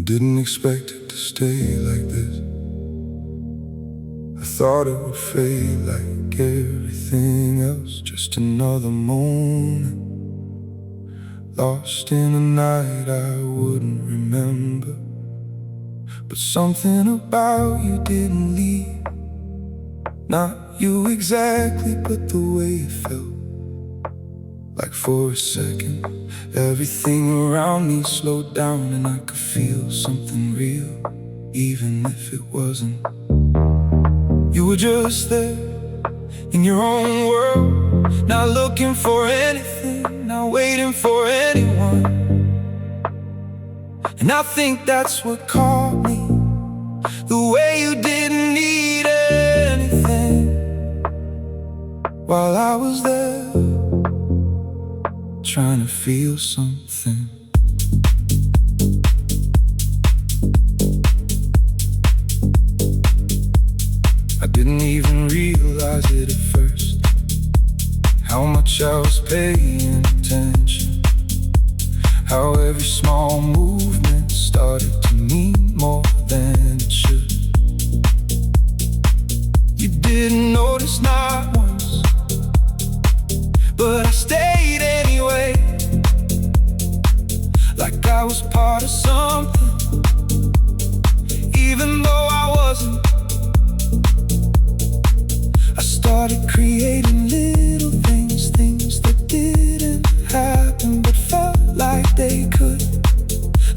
didn't expect it to stay like this. I thought it would fade like everything else. Just another moment lost in a night I wouldn't remember. But something about you didn't leave. Not you exactly, but the way it felt. Like for a second, everything around me slowed down, and I could feel something real, even if it wasn't. You were just there, in your own world, not looking for anything, not waiting for anyone. And I think that's what caught me, the way you didn't need anything while I was there, trying to feel something. I didn't even realize it at first, how much I was paying attention, how every small movement started to mean more than it should. You didn't notice not once, but I stayed anyway, like I was part of something, even though I wasn't. I started creating little things, things that didn't happen but felt like they could.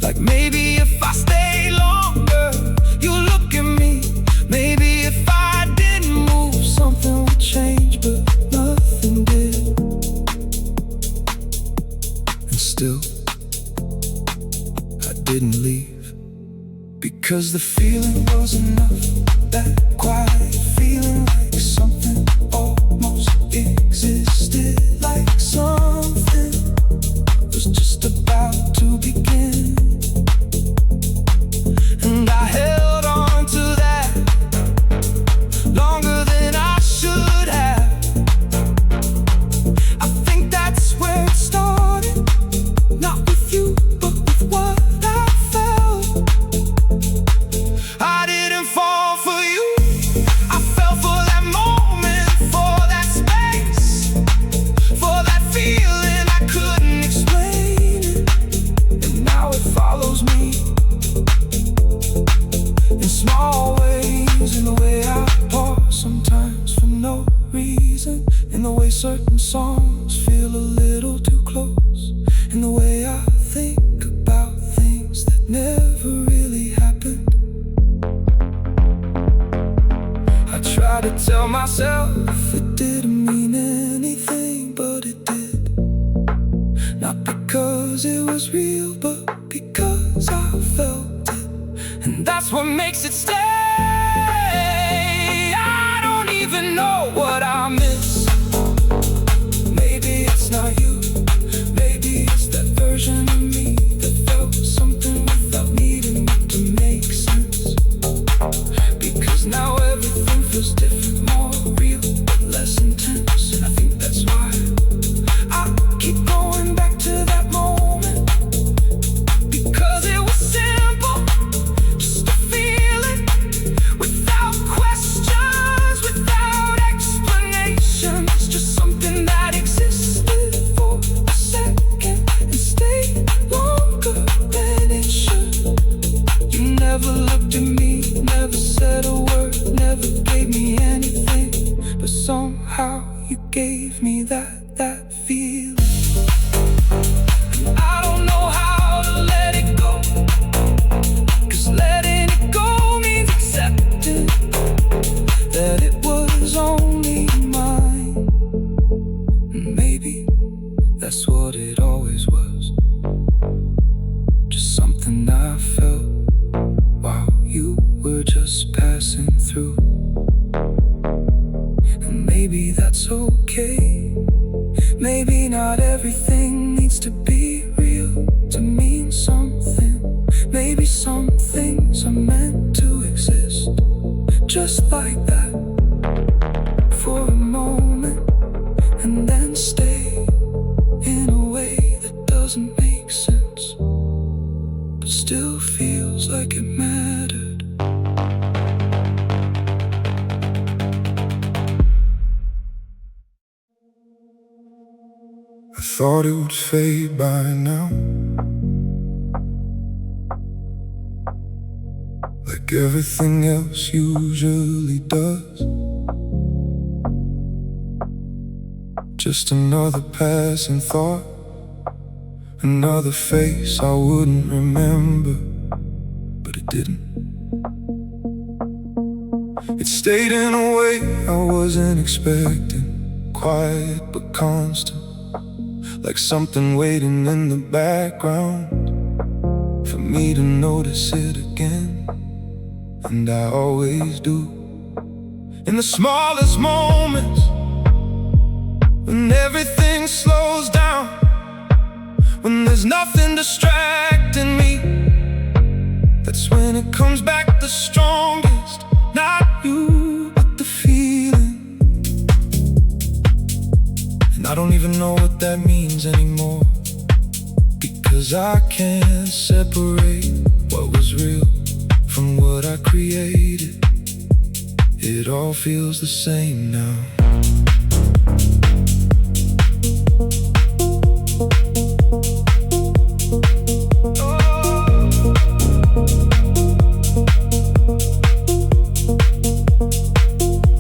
Like maybe if I stay longer, you'll look at me. Maybe if I didn't move, something would change, but nothing did. And still, I didn't leave, because the feeling was enough. That quiet feeling, like something almost existed, like something was just about to begin. And I held on to that longer than I should have. I think that's where it started, not with you, but with what I felt. I didn't fall for you, I fell for that moment, for that space, for that feeling I couldn't explain it. And now it follows me in small ways, in the way I pause sometimes for no reason, in the way certain songs feel a little too close, in the way I think about things that never really happened. I try to tell myself it didn't mean anything, but it did. Not because it was real, but because I felt it. And that's what makes it stay. I don't even know what I miss. Maybe it's not you, maybe it's that version of me that felt something without needing it to make sense. Because now everything feels different, more real, but less intense. And I think that's why I keep going back to that moment, because it was simple, just a feeling, without questions, without explanations. Just something that existed for a second and stayed longer than it should. You never looked at me, never said a word, never gave me anything, but somehow you gave me that feeling. And I don't know how to let it go, 'cause letting it go means accepting that it was only mine. And maybe that's what it always was, just something I felt while you were just passing through. And maybe that's okay. Maybe not everything needs to be real to mean something. Maybe some things are meant to exist just like that, for a moment, and then stay in a way that doesn't make sense. but still feels like it mattered. I thought it would fade by now, like everything else usually does. Just another passing thought, another face I wouldn't remember, but it didn't. It stayed in a way I wasn't expecting, quiet but constant, like something waiting in the background for me to notice it again. And I always do, in the smallest moments, when everything slows down, when there's nothing distracting me. That's when it comes back the strongest. Not you, but the feeling. And I don't even know what that means anymore, because I can't separate what was real from what I created. It all feels the same now.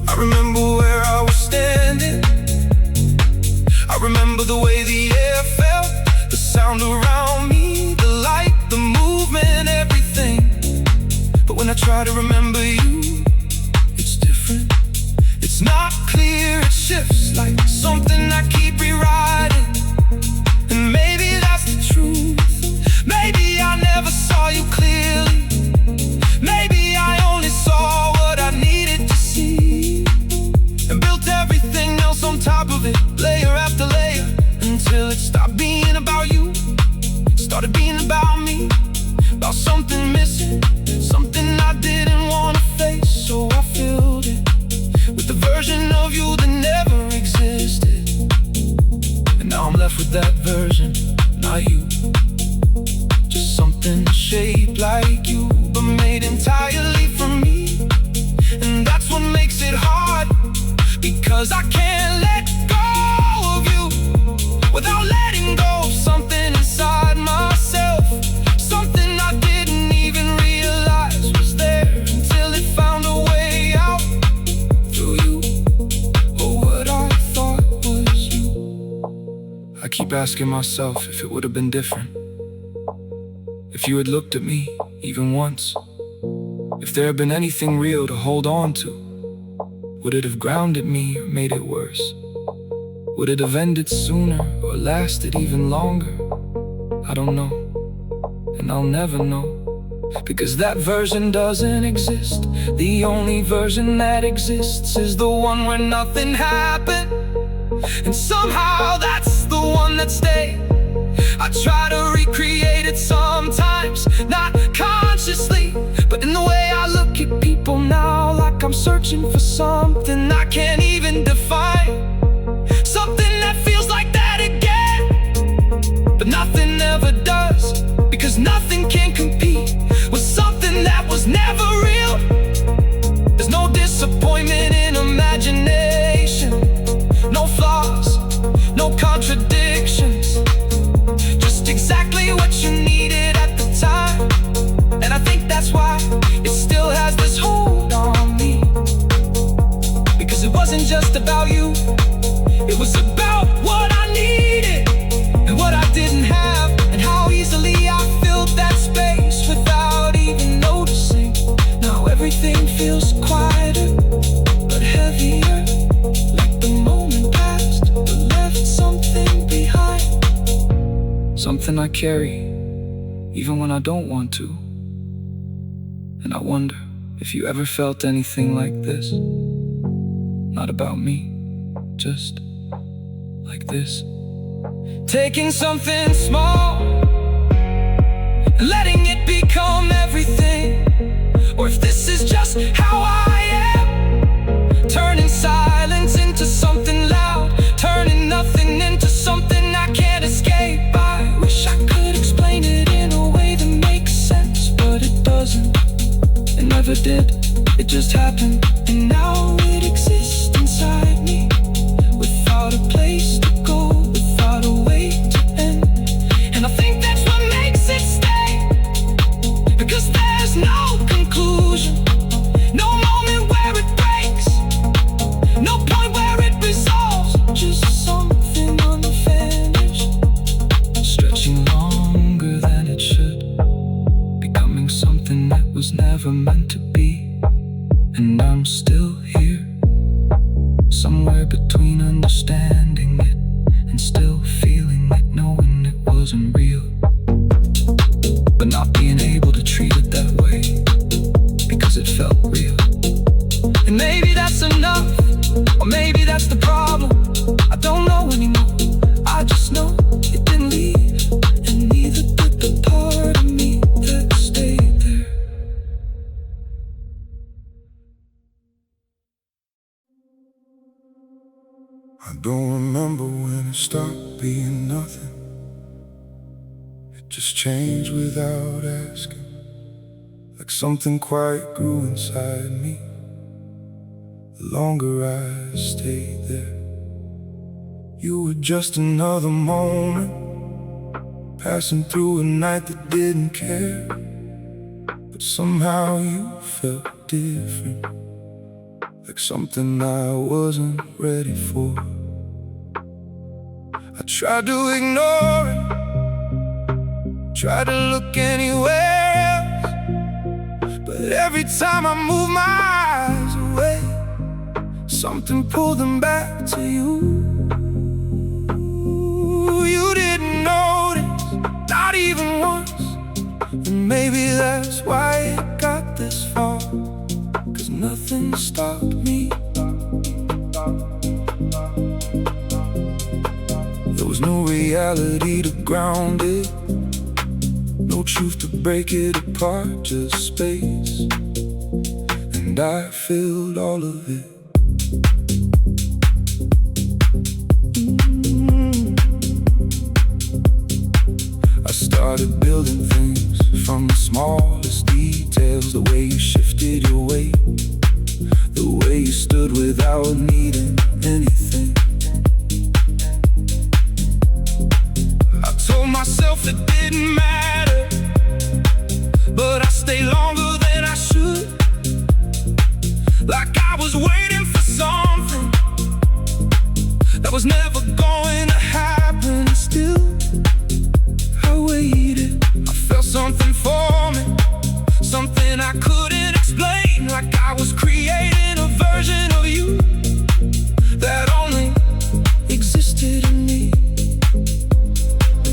I remember where I was standing. I remember the way the air felt, the sound around me, the light, the movement, everything. But when I try to remember you, it's different. It's not clear, it shifts like something I keep rewriting. And maybe that's the truth. Maybe I never saw you clearly. Maybe I only saw what I needed to see, and built everything else on top of it, layer after layer, until it stopped being about you. It started being about me, about something missing, something I didn't want to face. So I filled it with the version of you that never existed. And now I'm left with that version, not you. Just something shaped like you, but made entirely from me. And that's what makes it hard, because I can't let go of you without letting go of something inside myself. Something I didn't even realize was there until it found a way out through you, or what I thought was you. I keep asking myself if it would have been different, if you had looked at me even once, if there had been anything real to hold on to. Would it have grounded me or made it worse? Would it have ended sooner or lasted even longer? I don't know, and I'll never know, because that version doesn't exist. The only version that exists is the one where nothing happened, and somehow that's the one that stayed. I try to recreate it sometimes, not consciously, but in the way I look at people now, like I'm searching for something I can't even define. Something that feels like that again, but nothing ever does, because nothing can compete with something that was never real. There's no disappointment in imagination, no flaws, no contradictions, just exactly what you needed at the time. And I think that's why it still has this hold on me, because it wasn't just about you, it was about what I needed and what I didn't have, and how easily I filled that space without even noticing. Now everything feels quieter but heavier, like the moment passed but left something behind, something I carry even when I don't want to. And I wonder if you ever felt anything like this. Not about me, just like this. Taking something small and letting it become everything. Or if this is just how I am, turning silence into something loud, turning nothing into something I can't escape. I wish I could explain it in a way that makes did, it just happened. And now it exists inside me, without a place to go, without a way to end. And I think that's what makes it stay, because there's no conclusion, no moment where it breaks, no point where it resolves, just something unfinished, stretching longer than it should, becoming something that was never meant to be. And I'm still here, somewhere between understanding it and still feeling like knowing it wasn't real, but not being able to treat it that way because it felt real. And maybe that's enough, or maybe that's the problem. I don't know anymore, I just know it didn't leave, and neither did the part of me that stayed there. I don't remember when it stopped being nothing. It just changed without asking, like something quiet grew inside me. The longer I stayed there, you were just another moment, passing through a night that didn't care. But somehow you felt different, like something I wasn't ready for. I tried to ignore it, tried to look anywhere else, but every time I moved my eyes away, something pulled them back to you. You didn't notice, not even once, and maybe that's why it got this far, 'cause nothing stopped me. There was no reality to ground it, no truth to break it apart, just space, and I filled all of it. I started building things from the smallest details, the way you shifted your weight, the way you stood without needing anything. I told myself it didn't matter, but I stayed longer than I should, like I was waiting for something that was never going to happen. Still I waited, I felt something forming, something I couldn't explain, like I was creating a version of you that only existed in me.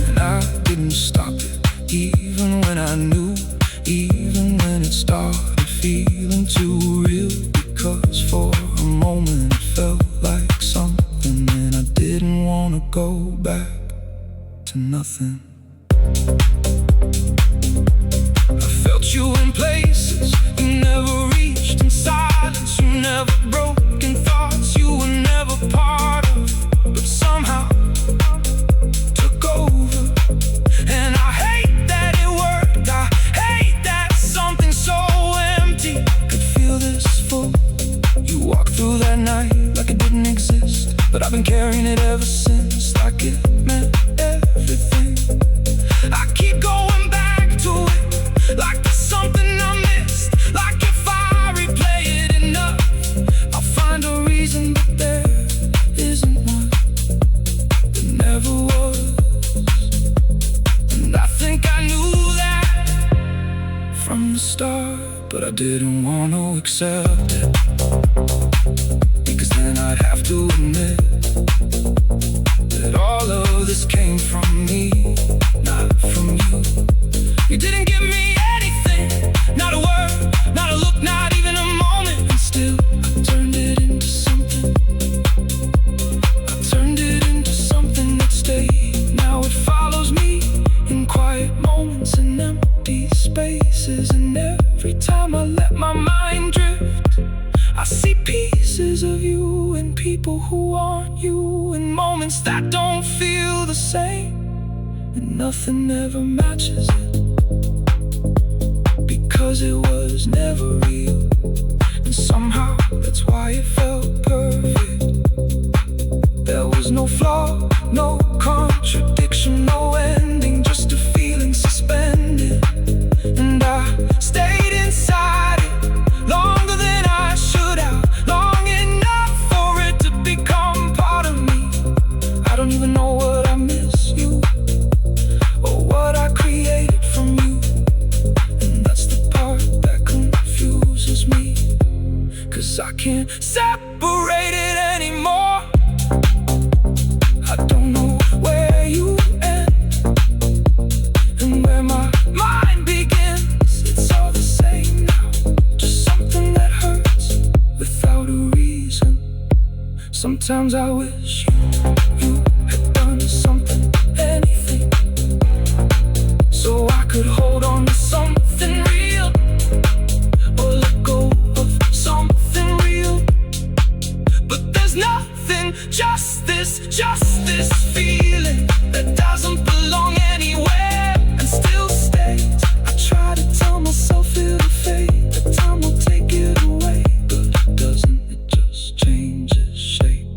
And I didn't stop it, even when I knew, even when it started feeling too real, because for a moment it felt like something, and I didn't want to go back to nothing. I felt you in places you never reached, in silence you never broke, in thoughts you were never part of, but somehow took over. And I hate that it worked, I hate that something so empty could feel this full. You walked through that night like it didn't exist, but I've been carrying it ever since, like it meant everything. I keep going back to it, like there's something I missed, like if I replay it enough, I'll find a reason, but there isn't one. There never was, and I think I knew that from the start, but I didn't want to accept it, because then I'd have to admit that all of this came from me, not from you. You didn't give me anything, not a word, not a look, not even a moment, and still I turned it into something. I turned it into something that stayed. Now it follows me in quiet moments and empty spaces, and every time I let my mind drift, I see pieces of you in people who aren't you, in moments that don't feel the same, and nothing ever matches it, because it was never real. can't separate it anymore. I don't know where you end and where my mind begins. It's all the same now, just something that hurts without a reason. Sometimes I wish you had done something, anything, so I could hold on to something real, or let go of something real. But there's nothing, just this feeling that doesn't belong anywhere and still stays. I try to tell myself it'll fade, that time will take it away, but it doesn't. It just changes shape,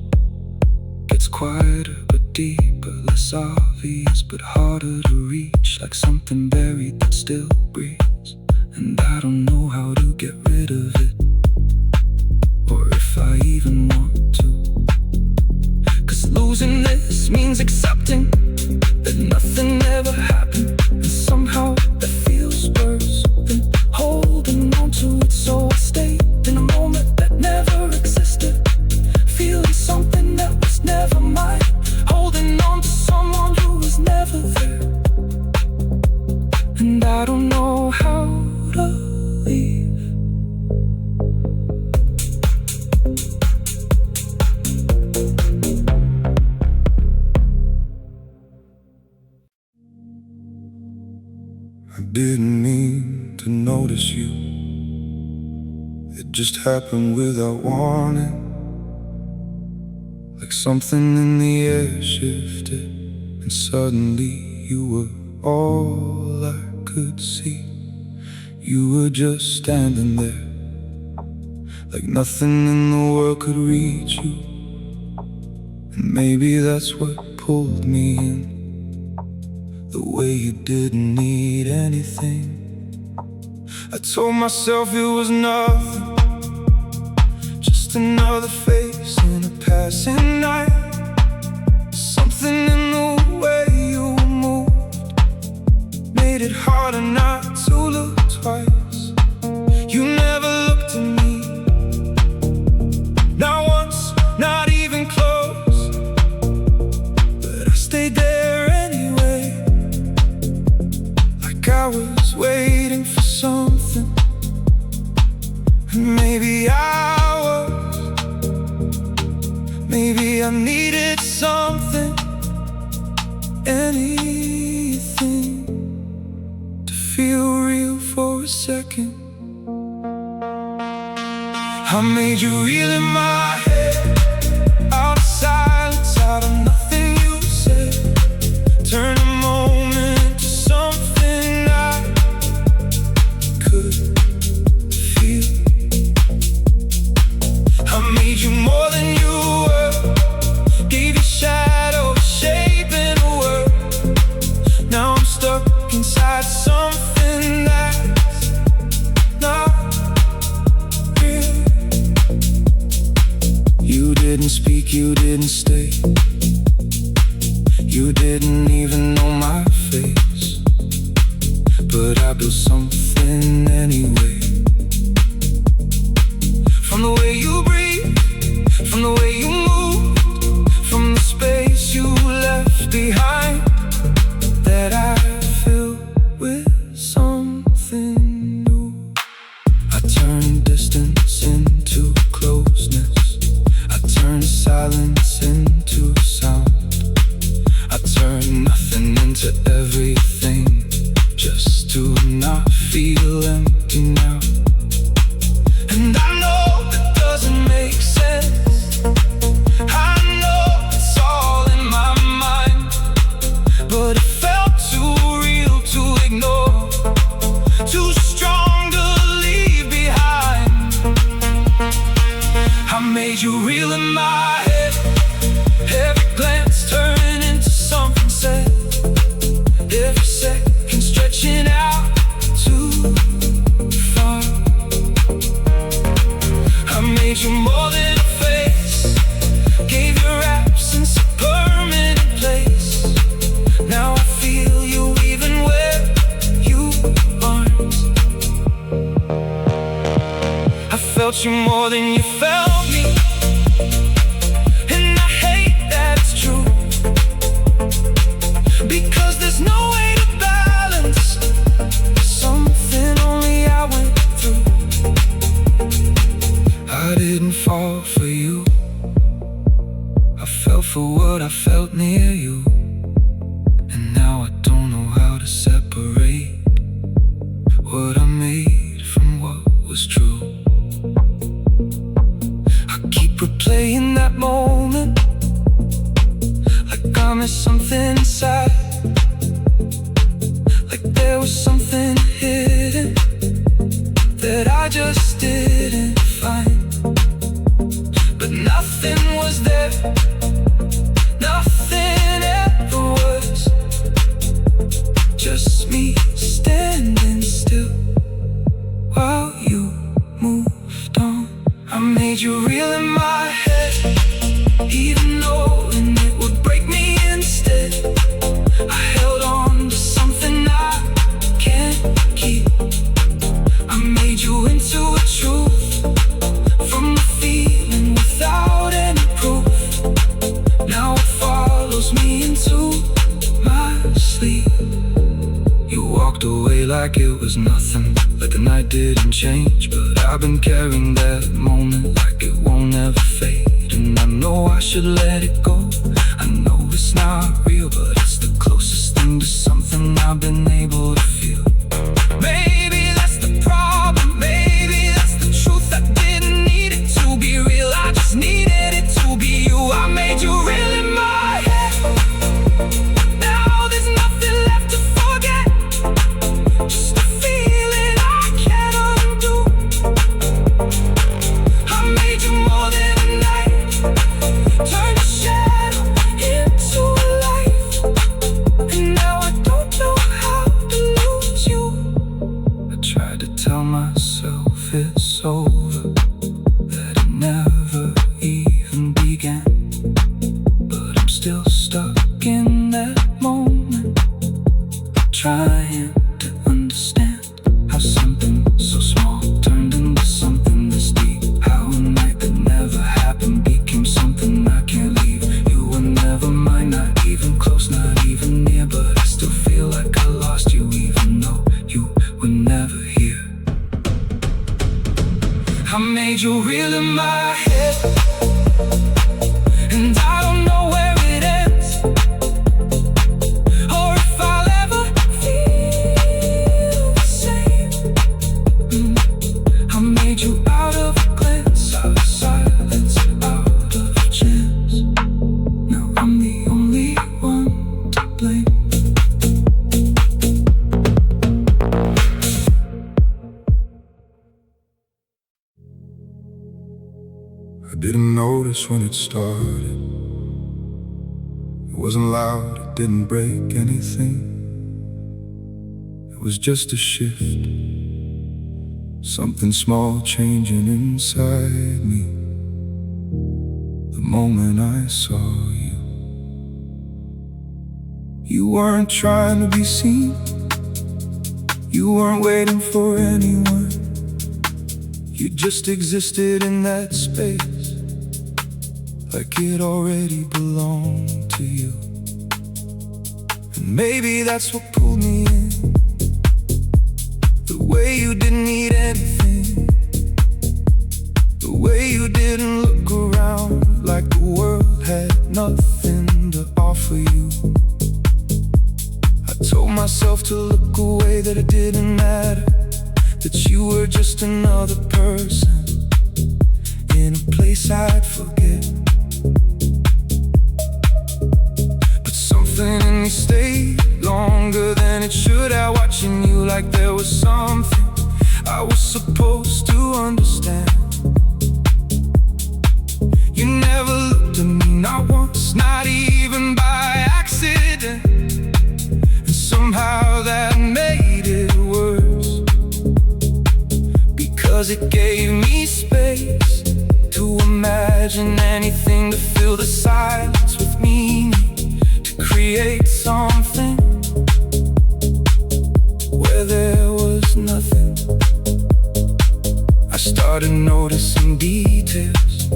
gets quieter but deeper, less obvious but harder to reach, like something buried that still breathes. And I don't know how to get rid of it, or if I even want to. 'Cause losing this means accepting that nothing ever happened, and somehow that feels worse than holding on to it. So I stay in a moment that never existed, feeling something that was never mine, holding on to someone who was never there. And I don't know how to leave. I didn't mean to notice you. It just happened without warning, like something in the air shifted, and suddenly you were all I could see. You were just standing there, like nothing in the world could reach you. And maybe that's what pulled me in, the way you didn't need anything. I told myself it was nothing, just another face in a passing night. Something in the way you moved made it harder not to look twice. You never looked at me, not once, not even close, but I stayed there anyway, like I was waiting for something. And maybe I needed something, anything, to feel real for a second. I made you real in my head, out of silence, out of nothing you said. Turn a moment to something I could feel. I made you more than you were, gave you shadow, shape and a word. Now I'm stuck inside something that's not real. You didn't speak, you didn't stay, you didn't even know my face, but I built something anyway. From the way you breathe, from the way you move, from the space you left behind, that I filled with something new. I turned distance into closeness, I turned silence into sound, I turned nothing into everything, just to not feel empty now. And I know that doesn't make sense, I know it's all in my mind, but it felt too real to ignore, too strong to leave behind. I made you real in my head, every glance turned into something said, every second stretching out too far. I made you more than a face, gave your absence a permanent place. Now I feel you even where you aren't. I felt felt you more than you felt me. And I hate that it's true, because there's no way to balance something only I went through. I didn't fall for you, I fell for what I felt near you. And now I don't know how to separate what I made from what was true. I keep replaying that moment, like I missed something inside, like there was something hidden that I just didn't find. But nothing was there, nothing ever was, just me standing still while you moved on. I made you real in my head, even knowing it would break me instead. I held on to something I can't keep. I made you into a truth from the feeling without any proof. Now it follows me into my sleep. You walked away like it was nothing, like the night didn't change. But I've been carrying that moment like it won't ever fade. And I know I should let it go, I know it's not real, but it's the closest thing to something I've been able to feel. Maybe that's the problem, maybe that's the truth. I didn't need it to be real, I just needed it to be you. I made you real in my head, now there's nothing left to forget, just a feeling I can't undo. I made you more than a night, turned a shadow into a light. And now I don't know how to lose you. I tried to tell myself it's over, that it never even began. But I'm still stuck in that moment, trying to understand how something so small turned into something this deep. How a night that never happened became something I can't leave. You were never mine, not even close, not even near. But I still feel like I lost you, even though you were never here. I made you real in my head, and I don't know where it ends, or if I'll ever feel the same. I made you out of a glance, out of silence, out of a chance. Now I'm the only one to blame. I didn't notice when it started. It wasn't loud, it didn't break anything. It was just a shift, something small changing inside me. The moment I saw you, you weren't trying to be seen, you weren't waiting for anyone. You just existed in that space, like it already belonged to you. And maybe that's what pulled me in, the way you didn't need anything, the way you didn't look around, like the world had nothing to offer you. I told myself to look away, that it didn't matter, that you were just another person in a place I'd forget. But something in me stayed longer than it should have, watching you like there was something I was supposed to understand. You never looked at me, not once, not even by accident. And somehow that made it worse, because it gave me space to imagine anything, to fill the silence with meaning, to create something where there was nothing. I started started noticing details,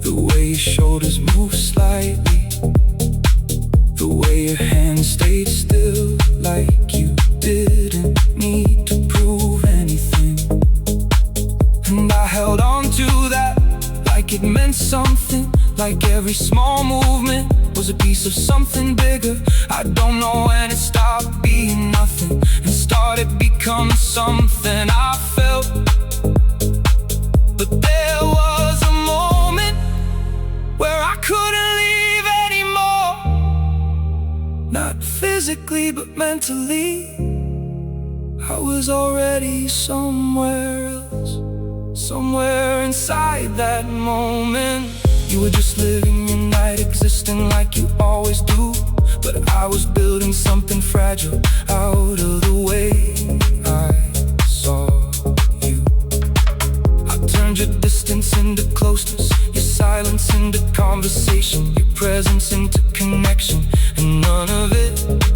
the way your shoulders move slightly, the way your hands stayed still, like you didn't need to prove anything. And I held on to that like it meant something, like every small movement was a piece of something bigger. I don't know when it stopped being nothing and started becoming something I felt. But there was a moment where I couldn't leave anymore, not physically but mentally. I was already somewhere else, somewhere inside that moment. You were just living your night, existing like you always do, but I was building something fragile out of the way I saw you. I turned your distance into closeness, your silence into conversation, your presence into connection, and none of it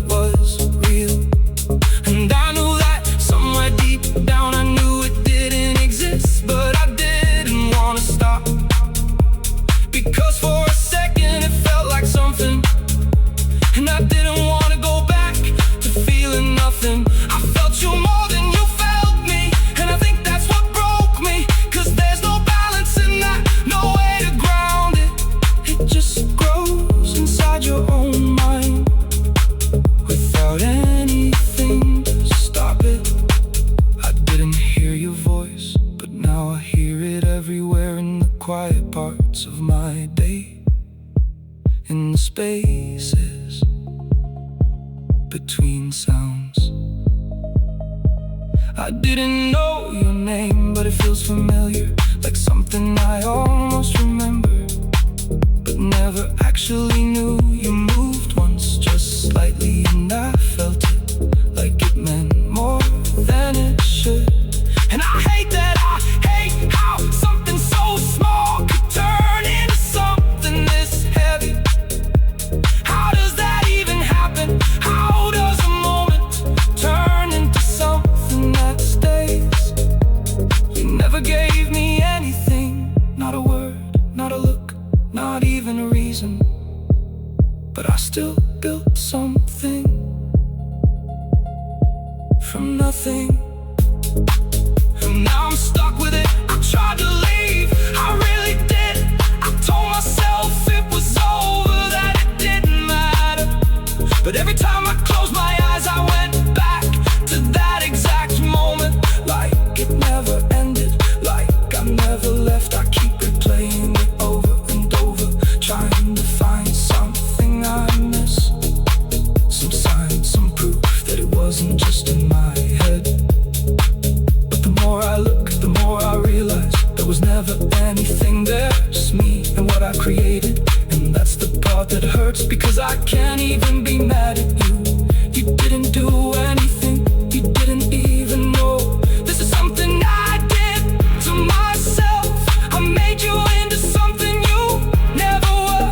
was real. And I knew that somewhere deep down I knew it didn't exist, but I didn't want to stop, because for a second it felt like something, and I didn't want to go back to feeling nothing. I felt you more than you felt me, and I think that's what broke me, 'cause there's no balance in that, no way to ground it. It just grows inside your own mind without anything to stop it. I didn't hear your voice, but now I hear it everywhere in the quiet parts of my day, in the spaces between sounds. I didn't know your name, but it feels familiar, like something I almost remember, but never actually knew. You moved once, just slightly, and I felt it like it meant more than it should. And I hate how something so small could turn into something this heavy. How does that even happen? How does a moment turn into something that stays? You never gave me anything, not a word, not a look, not even a reason, but I still built something from nothing. And now I'm stuck with it. I tried to leave, I really did. I told myself it was over, that it didn't matter, but every time I closed my eyes I went back to that exact moment, like it never ended, like I never left. I keep replaying it over and over, trying to find something I miss, some sign, some proof that it wasn't just in my head. But the more I look, the more I realize there was never anything there, just me and what I created. And that's the part that hurts, because I can't even be mad at you. You didn't do anything, you didn't even know. This is something I did to myself. I made you into something you never were,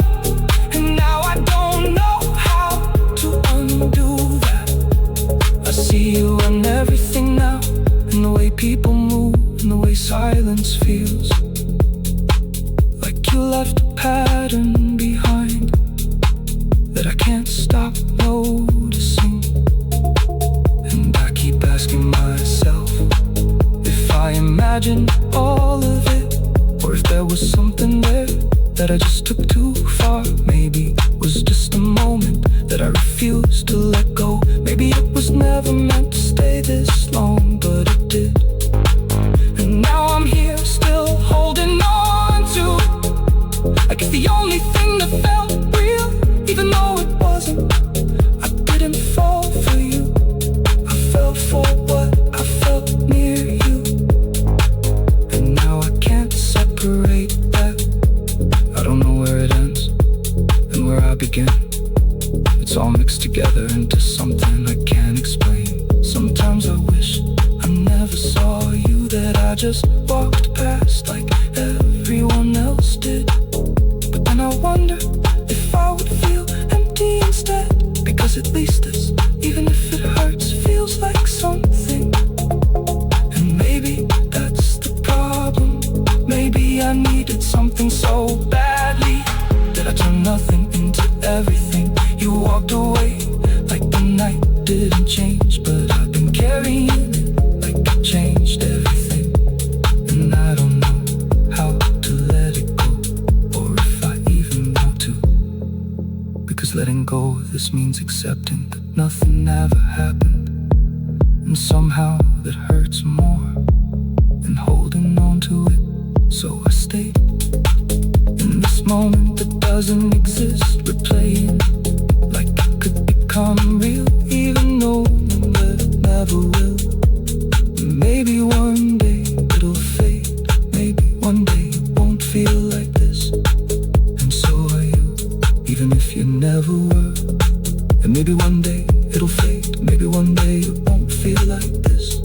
and now I don't know how to undo that. I see you in everything now, in the way people move, in the way silence feels, like you left a pattern behind that I can't stop noticing. And I keep asking myself if I imagined all of it, or if there was something there that I just took too far. Maybe it was just a moment that I refused to let go. Maybe it was never meant to stay this long, but it did. And now I'm here still holding on to it, like it's the only thing that felt real, even though it wasn't. I didn't fall for you, I fell for what I felt near you. And now I can't separate that. I don't know where it ends and where I begin. It's all mixed together into something I can't explain. Sometimes I wish I never saw you, that I just walked past like everyone else did. But then I wonder if I would feel empty instead, because at least this, even if it hurts, feels like something. And maybe that's the problem. And somehow that hurts more than holding on to it. So I stay in this moment that doesn't exist, replaying like it could become real, even though it never will. Maybe one day it'll fade, maybe one day it won't feel like this. And so are you, even if you never were. And maybe one day it'll fade, maybe one day it won't feel like this.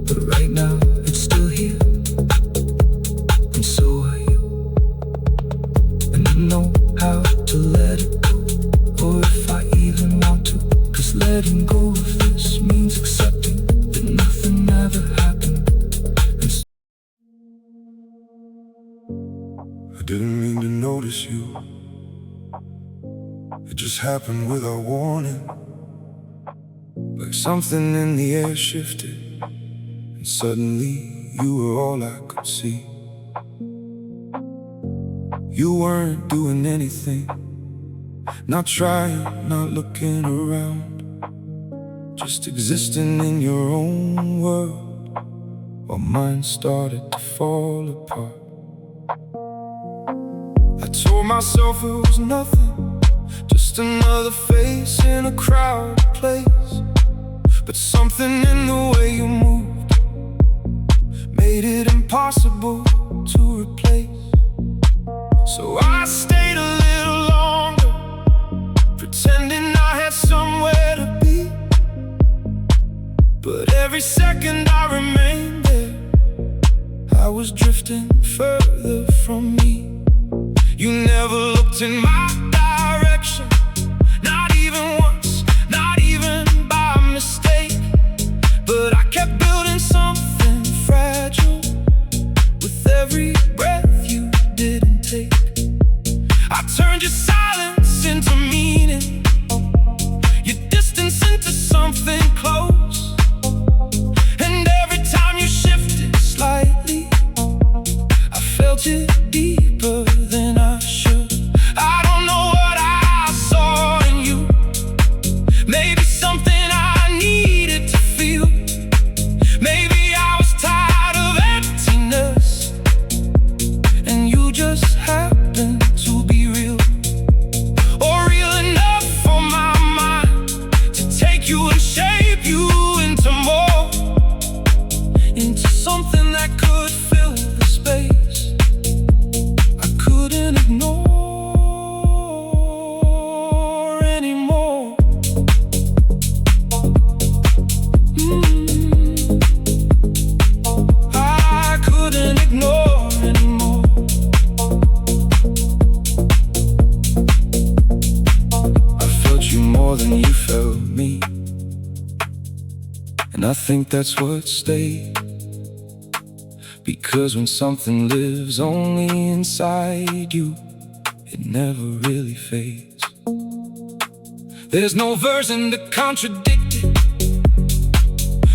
But right now it's still here, and so are you. And I know how to let it go, or if I even want to. Cause letting go of this means accepting that nothing ever happened. I didn't mean to notice you. It just happened without warning. Like something in the air shifted, and suddenly you were all I could see. You weren't doing anything, not trying, not looking around, just existing in your own world, while mine started to fall apart. I told myself it was nothing, just another face in a crowded place. But something in the way you moved made it impossible to replace. So I stayed a little longer, pretending I had somewhere to be. But every second I remained there, I was drifting further from me. You never looked in my direction, not even once, not even by mistake. But I kept building something fragile with every breath you didn't take. I turned your silence into meaning, your distance into something close. And every time you shifted slightly, I felt you deeper than I should. I don't know what I saw in you, maybe something I needed to feel. Maybe I was tired of emptiness, and you just happened to be real. Or real enough for my mind to take you and shape you into more, into something that could fill the space I couldn't ignore anymore. I couldn't ignore anymore. I felt you more than you felt me, and I think that's what stayed. Because when something lives only inside you, it never really fades. There's no version to contradict it,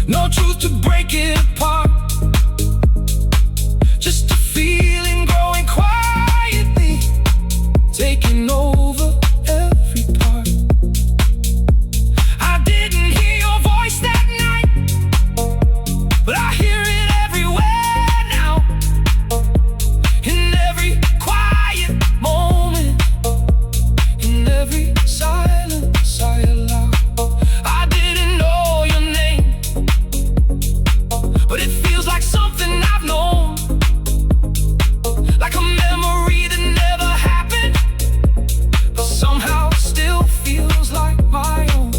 no truth to break it apart. Just a feeling growing quietly, taking over every part. I didn't hear your voice that night, but I hear it everywhere now. In every quiet moment, in every silence I allow. I didn't know your name, but it feels like something I've known, like a memory that never happened, but somehow still feels like my own.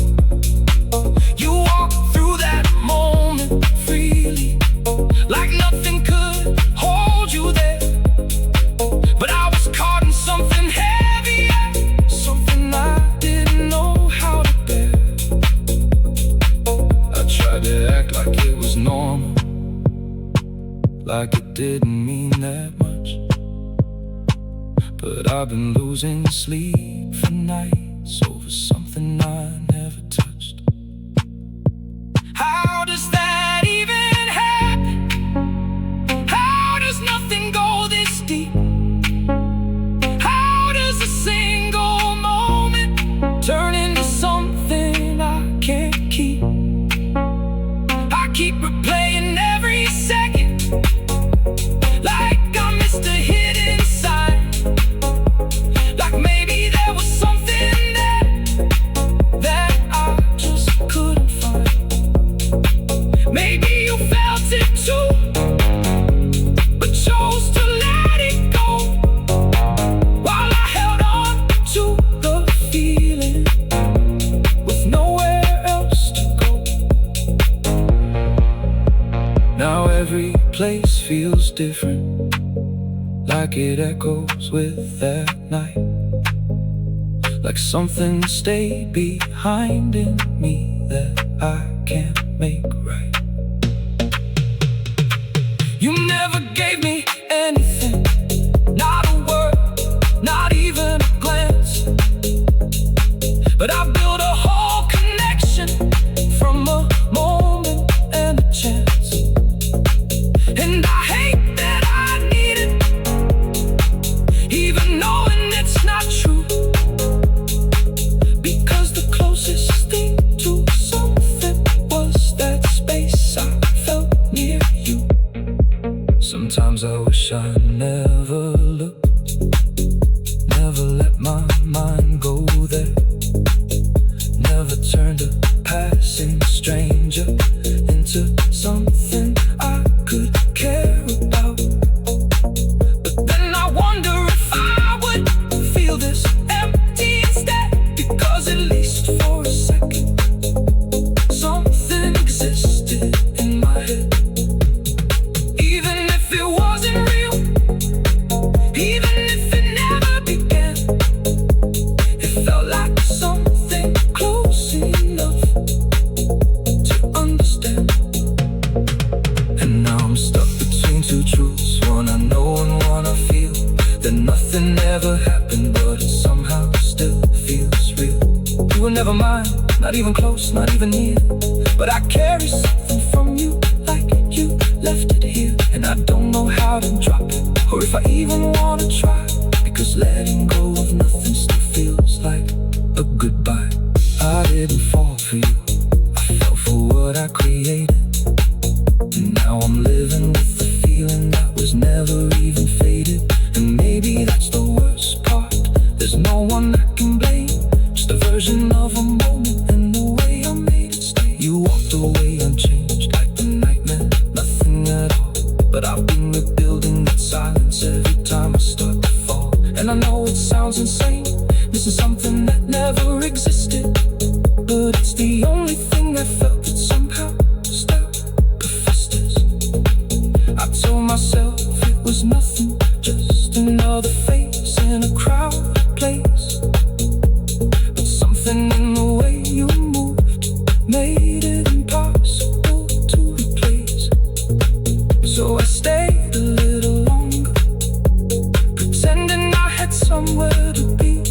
You walked through that moment freely, like nothing could hold you there. But I was caught in something heavier, something I didn't know how to bear. I tried to act like it was normal, like it didn't mean that much. But I've been losing sleep for nights over something I never touched. How does that even happen? How does nothing go this deep? How does a single moment turn into something I can't keep? keep replaying every second, like I missed a hidden sign. Like maybe there was something there that I just couldn't find. Maybe you felt it too, but chose to let it go, while I held on to the feeling with nowhere else to go. Now every place feels different, like it echoes with that night, like something stayed behind in me that I can't make right. You never gave me anything, not a word, not even a glance, but I built a whole connection from a moment and a chance. And I hate that I need it, even knowing it's not true, because the closest thing to something was that space I felt near you. Sometimes I wish I never looked, never let my mind go there, never turned a passing stranger into something I could care about. But then I wonder if I would feel this empty instead, because at least for a second something existed in my head. Even if it wasn't real, even if it never began, it felt like something close enough to understand. And now I'm stuck between two truths, one I know and one I feel. That nothing ever happened, but it somehow still feels real. You were never mine, not even close, not even near, but I carry something from you, like you left it here. And I don't know how to drop it, or if I even wanna try, because letting go of nothing still feels like a goodbye. I didn't fall for you, I fell for what I created. And now I'm living with the feeling that was never even faded. And maybe that's the worst part, there's no one I can blame, just a version of a moment and the way I made it stay. You walked away unchanged, like the nightmare, nothing at all. But I've been rebuilding that silence every time I start to fall. And I know it sounds insane, this is something that never existed, but it's the only thing I felt that somehow still festers. I told myself it was nothing, just another face in a crowded place. But something in the way you moved made it impossible to replace. So I stayed a little longer, pretending I had somewhere to be.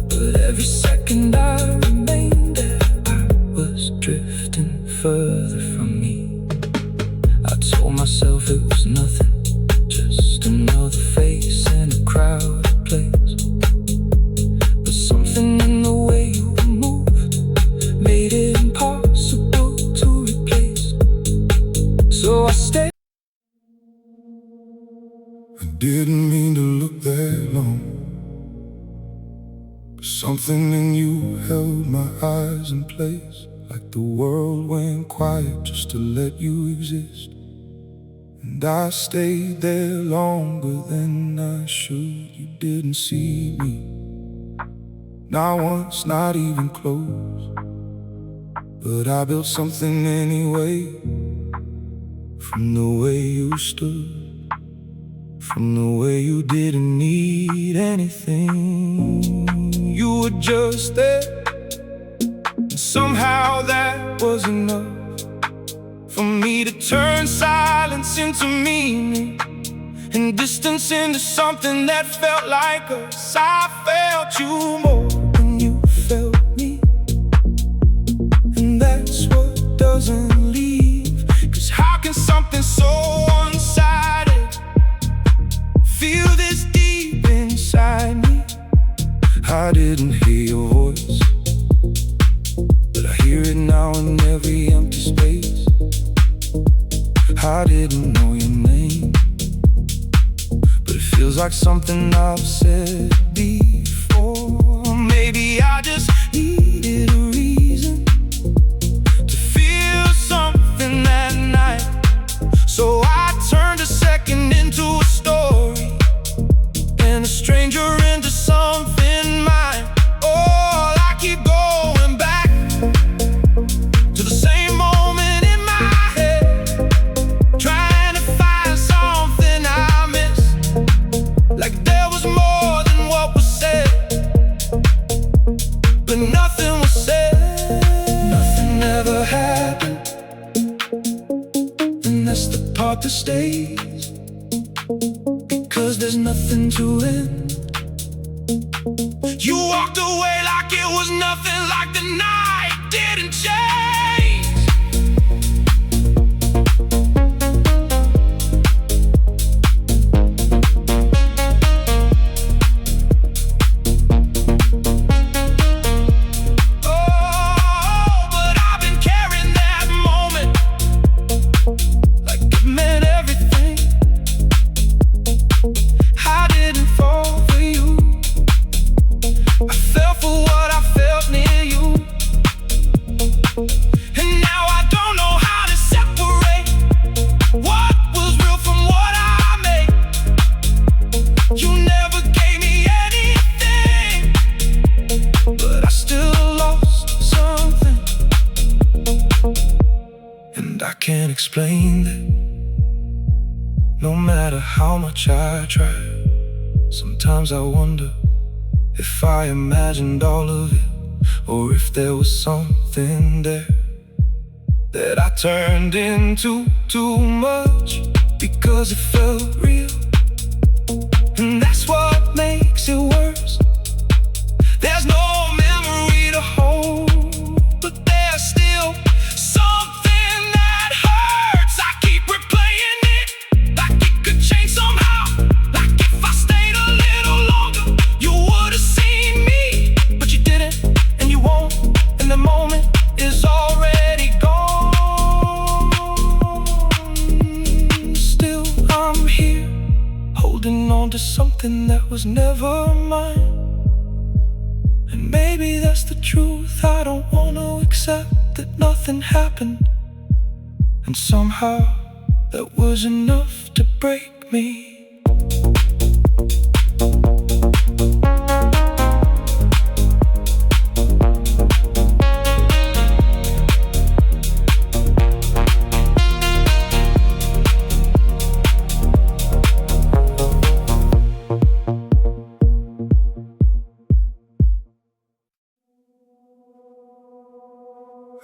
But every second I remained there, I was drifting further from me. I told myself it was nothing, just another face in a crowded place. But something in the way you moved made it impossible to replace. So I stayed. I didn't mean to look that long, but something in you held my eyes in place, like the world went quiet just to let you exist. And I stayed there longer than I should. You didn't see me, not once, not even close. But I built something anyway, from the way you stood, from the way you didn't need anything. You were just there, and somehow that was enough for me to turn silence into meaning, and distance into something that felt like us. I felt you more than you felt me, and that's what doesn't leave. 'Cause how can something so one-sided feel this deep inside me? I didn't hear your voice, but I hear it now in every empty space. I didn't know your name, but it feels like something I've said before. Maybe I just needed a reason to feel something that night, so I turned a second into a story and a stranger into something mine. Oh, I keep going back to the same moment in my head, trying to find something I missed, like there was more than what was said, but nothing was said. Nothing ever happened, and that's the part that stays, because there's nothing to end. You walked away like it was nothing, like the night didn't change. Oh, but I've been carrying that moment like it meant everything. I didn't fall for you, I fell for what I felt near you, and now I don't know how to separate what was real from what I made. You never gave me anything, but I still lost something, and I can't explain that. No matter how much I try, sometimes I wonder if I imagined all of it, or if there was something there that I turned into too much, because it felt real, and that's what makes it worse. There's no memory to hold, but there's still something that hurts. I keep replaying it, like it could change somehow, like if I stayed a little longer, you would've seen me, but you didn't, and you won't, and the moment is already gone. Still I'm here, holding on to something that was never mine, and maybe that's the truth. I don't want to accept that nothing happened, and somehow that was enough to break me.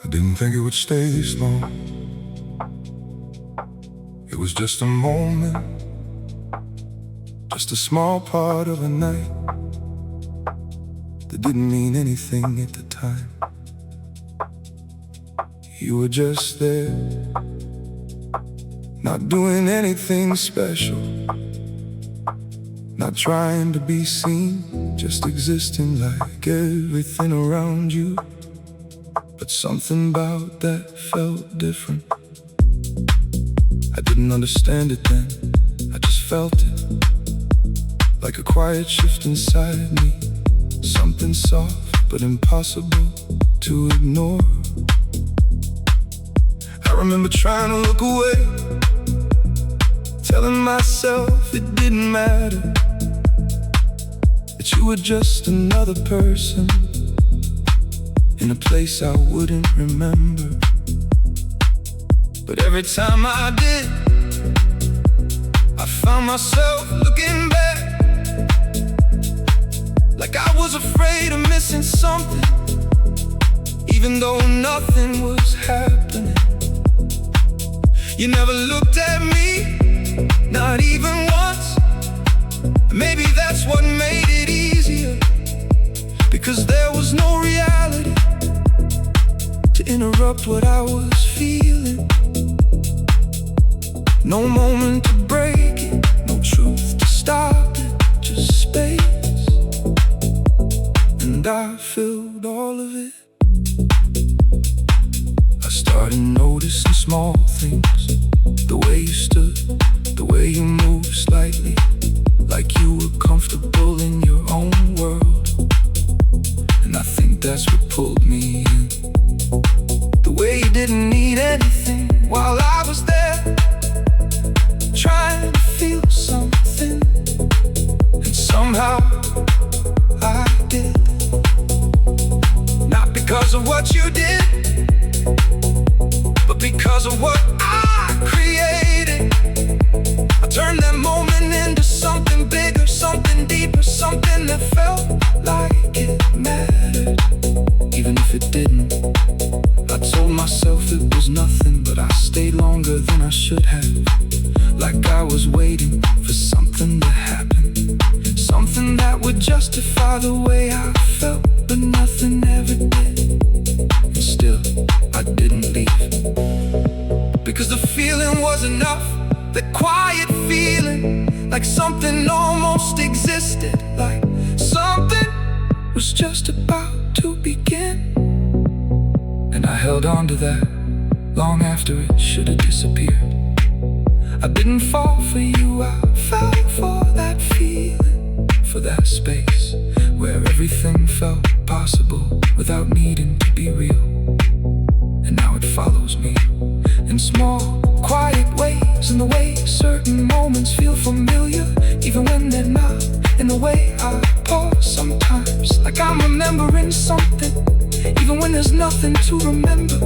I didn't think it would stay this long. It was just a moment, just a small part of a night that didn't mean anything at the time. You were just there, not doing anything special, not trying to be seen, just existing like everything around you. But something about that felt different. I didn't understand it then, I just felt it, like a quiet shift inside me, something soft but impossible to ignore. I remember trying to look away, telling myself it didn't matter, that you were just another person in a place I wouldn't remember. But every time I did, I found myself looking back, like I was afraid of missing something, even though nothing was happening. You never looked at me, not even once. Maybe that's what made it easier, because there was no reality to interrupt what I was feeling. No moment to break it, no truth to stop it, just space. And I filled all of it. I started noticing small things, The way you stood, the way you moved slightly, like you were comfortable in your own world. And I think that's what pulled me in. The way you didn't need anything while I was there, trying to feel something. And somehow I did. Not because of what you did, but because of what I created. I turned that moment into something bigger, something deeper, something that felt like it mattered, even if it didn't. I told myself it was nothing, but I stayed longer than I should have. Like I was waiting for something to happen, something that would justify the way I felt, but nothing ever did. And still, I didn't leave, because the feeling was enough. That quiet feeling, like something almost existed, like something was just about to begin. And I held on to that long after it should have disappeared. I didn't fall for you, I fell for that feeling, for that space where everything felt possible without needing to be real. And now it follows me in small, quiet ways, in the way certain moments feel familiar, even when they're not. In the way I pause sometimes, like I'm remembering something, even when there's nothing to remember.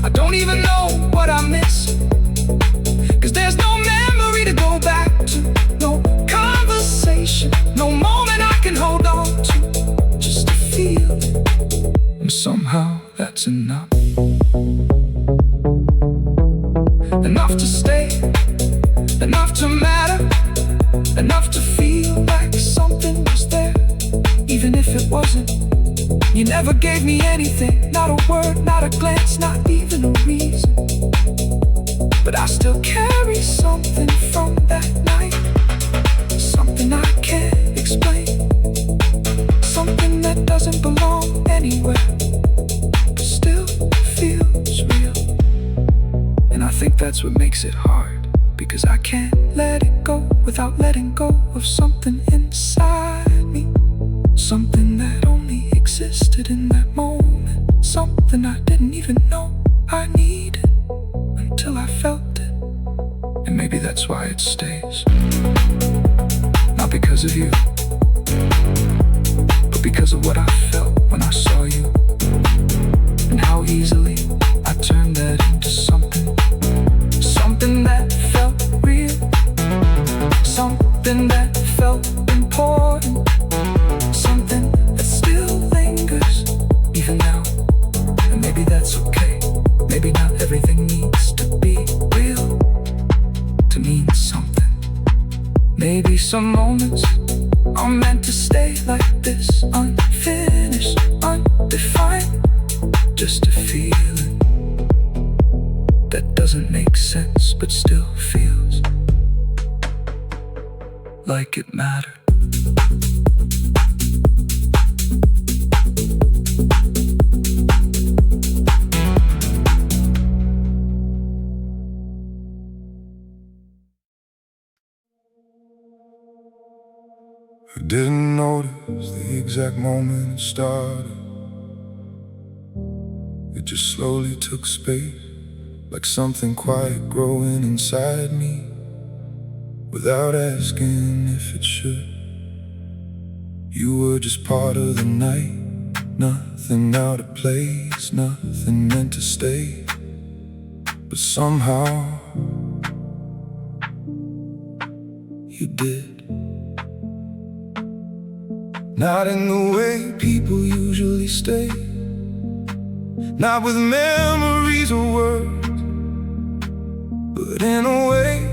I don't even know what I miss, cause there's no memory to go back to, no conversation, no moment I can hold on to, just to feel it. And somehow that's enough. Enough to stay, enough to matter, enough to feel like something was there, even if it wasn't. You never gave me anything, not a word, not a glance, not even a reason. But I still carry something from that night, something I can't explain, something that doesn't belong anywhere, but still feels real. And I think that's what makes it hard, because I can't let it go without letting go of something inside me, something that only existed in that moment, something I didn't even know I needed until I felt it. And maybe that's why it stays, not because of you, but because of what I felt when I saw you, and how easily I turned that into something, something that felt real, something that felt important, something that still lingers even now. And maybe that's okay, maybe not everything needs to be real to mean something. Maybe some moments are meant to stay like this, unfinished, undefined, just a feeling that doesn't make sense but still feels like it mattered. I didn't notice the exact moment it started. It just slowly took space, like something quiet growing inside me, without asking if it should. You were just part of the night, nothing out of place, nothing meant to stay. But somehow you did. Not in the way people usually stay, not with memories or words, but in a way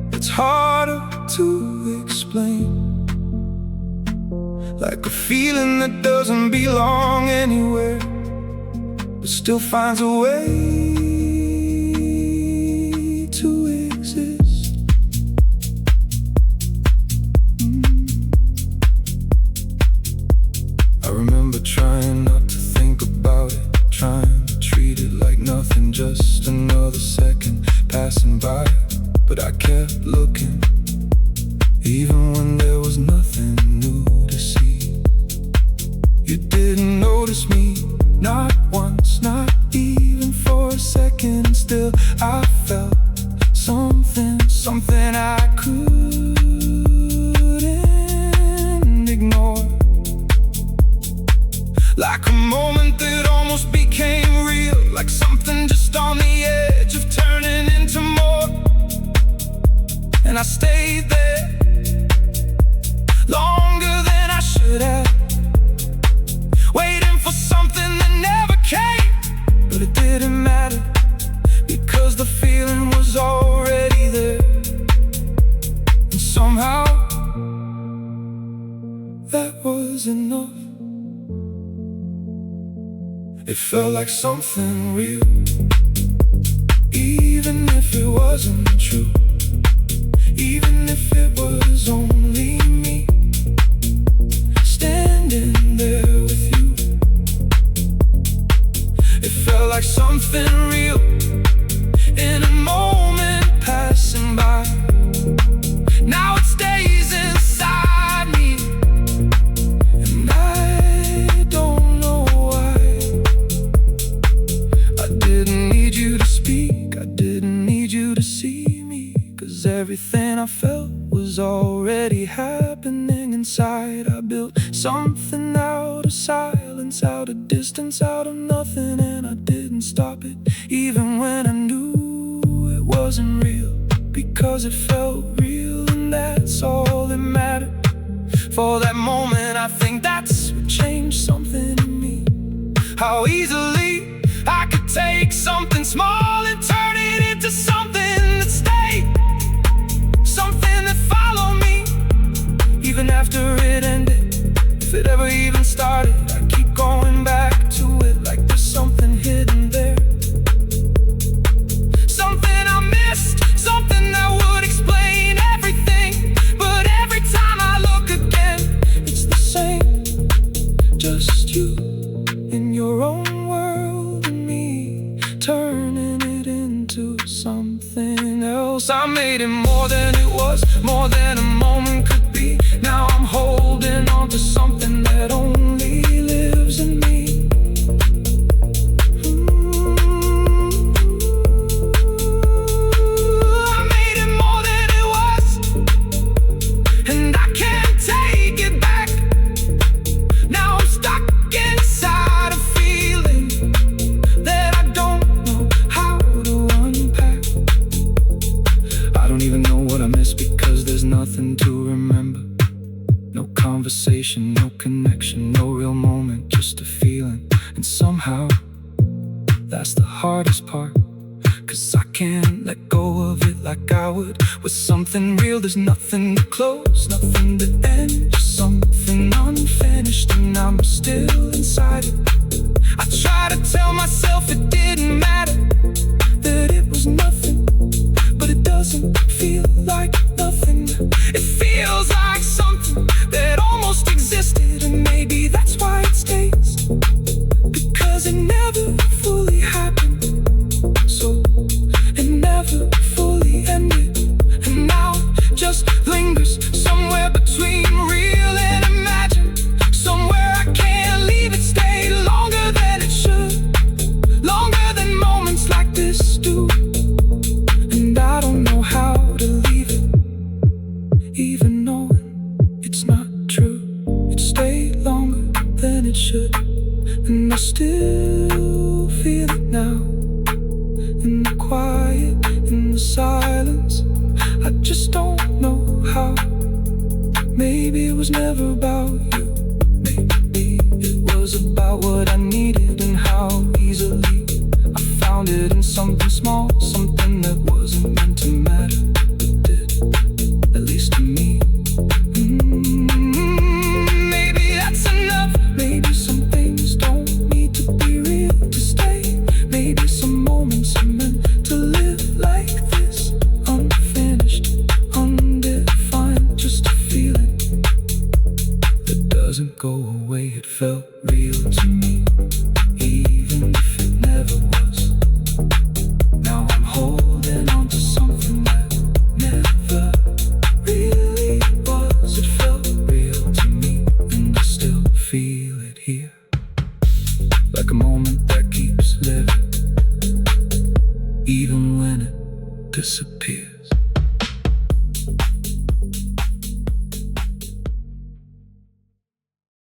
that's harder to explain. Like a feeling that doesn't belong anywhere, but still finds a way to exist. I remember trying not to think about it, trying to treat it like nothing nothing, just another second passing by. But I kept looking, even when there was nothing new to see. You didn't notice me, not once, not even for a second. And still I felt something I couldn't ignore. Like a moment that almost became real, like something just on the edge of turning into more. And I stayed there longer than I should have, waiting for something that never came. But it didn't matter, because the feeling was already there. And somehow that was enough. It felt like something real, even if it wasn't true, even if it was only me standing there with you. It felt like something real in a moment passing by. Now it stays inside me, and I don't know why. I didn't need you to speak, I didn't need you to see me, 'cause everything I felt was already happening inside. I built something out of silence, out of distance, out of nothing, and I didn't stop it, even when I knew it wasn't real, because it felt real, and that's all that mattered. For that moment, I think that's what changed something in me. How easily I could take something small and turn it into something that stayed, something that followed me, even after it ended. If it ever even started, I keep going back to it, like there's something hidden there, something I missed, something that would explain everything. But every time I look again, it's the same, just you in your own world, and me turning it into something else. I made it more than it was, more than a moment could be. Now I'm holding on to something that only lives in me. I made it more than it was, and I can't take it back. Now I'm stuck inside a feeling that I don't know how to unpack. I don't even know what I missed, because there's nothing to remember. No conversation, no connection, no real moment, just a feeling. And somehow that's the hardest part, 'cause I can't let go of it like I would with something real. There's nothing to close, nothing to end, just something unfinished, and I'm still inside it. I try to tell myself it didn't matter, that it was nothing, but it doesn't feel like nothing. It feels like something that almost existed, and maybe that's why it stays, because it never fully happened, so it never fully ended. And now it just lingers somewhere between real and imagined, somewhere I can't leave it. Stay longer than it should, longer than moments like this do. And I don't know how to leave it, even knowing it's not true. It stayed longer than it should, and I still feel it now, in the quiet, in the silence. I just don't know how. Maybe it was never about you, maybe it was about what I needed, and how easily I found it in something small, something that wasn't meant to matter, but did, at least to me. Maybe that's enough. Maybe some things don't need to be real to stay. Maybe some moments are meant to live like this, unfinished, undefined, just a feeling that doesn't go away. It felt real to me, even if it never was. like a moment that keeps living, even when it disappears.